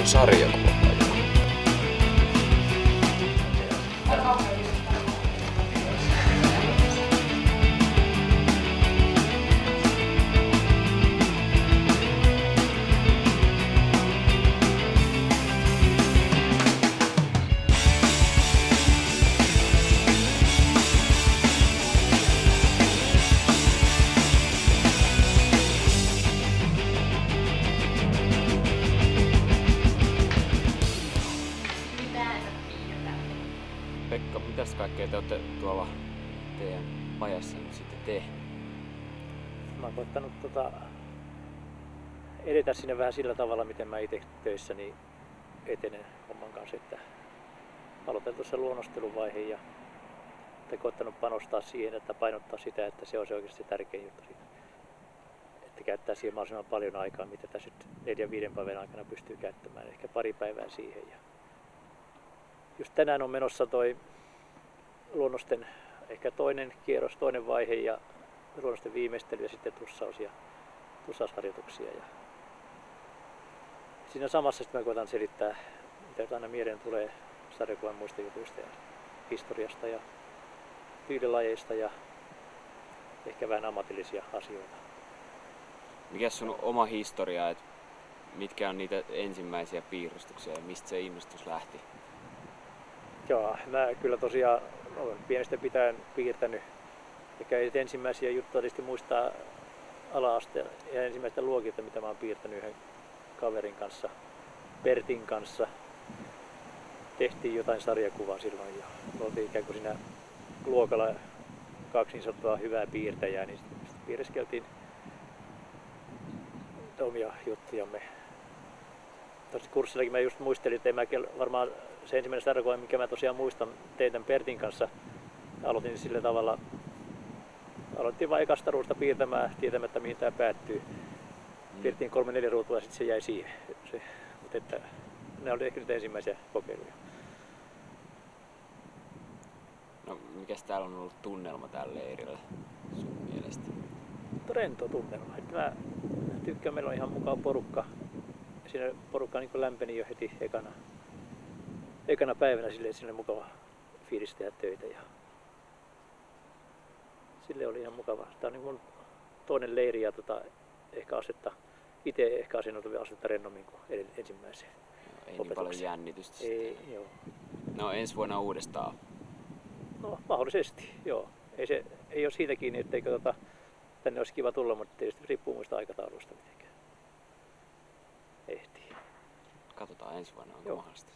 on sarjakuva. Pekka, mitäs kaikkea te olette tuolla teidän pajassa nyt sitten tehnyt? Mä oon koittanut edetä sinne vähän sillä tavalla, miten mä itse töissäni etenen homman kanssa, että aloitan tuossa luonnosteluvaihe ja koittanut panostaa siihen, että painottaa sitä, että se on se oikeasti tärkein juttu siitä. Että käyttää siihen mahdollisimman paljon aikaa, mitä tässä nyt 4-5 päivän aikana pystyy käyttämään, ehkä pari päivää siihen. Ja just tänään on menossa toi luonnosten ehkä toinen kierros, toinen vaihe ja luonnosten viimeistely ja sitten tussaus ja tussausharjoituksia. Ja siinä samassa sitten mä koitan selittää, mitä aina mieleen tulee sarjakuvan muista jutuista ja historiasta ja pyydelajeista ja ehkä vähän ammatillisia asioita. Mikä sun oma historia, että mitkä on niitä ensimmäisiä piirustuksia ja mistä se innostus lähti? Joo, mä kyllä tosiaan olen pienestä pitäen piirtänyt. Eikä ensimmäisiä juttuja tietysti muistaa ala-asteella ja ensimmäistä luokilta, mitä mä oon piirtänyt yhden kaverin kanssa, Pertin kanssa. Tehtiin jotain sarjakuvaa silloin ja me oltiin ikään kuin siinä luokalla 2 niin sanottua hyvää piirtäjää, niin sitten piireskeltiin omia juttujamme. Tuossa kurssillakin mä just muistelin, että varmaan se ensimmäinen sarjakuva, mikä mä tosiaan muistan, tein tämän Pertin kanssa. Aloitin sillä tavalla, aloitin vain ekasta ruudusta piirtämään, tietämättä mihin tämä päättyy. Piirtiin 3-4 ruutua ja sitten se jäi siihen. Mutta että ne oli ehkä nyt ensimmäisiä kokeiluja. No, mikäs täällä on ollut tunnelma tällä leirillä sun mielestä? Rento tunnelma. Mä tykkään, meillä on ihan mukava porukka. Siinä porukka niin lämpeni jo heti ekana päivänä, silleen siinä oli mukava fiilis tehdä töitä. Ja sille oli ihan mukava. Tämä on niin mun toinen leiri ja ehkä itse ehkä asennoituvia asetta rennommin kuin ensimmäiseen. Ei niin paljon jännitystä. Ei, joo. No ensi vuonna uudestaan. No mahdollisesti, joo. Ei ole siitä kiinni, etteikö tänne olisi kiva tulla, mutta tietysti riippuu muista aikatauluista mitenkään ehtii. Katsotaan ensi vuonna, onko Joo. mahdollista.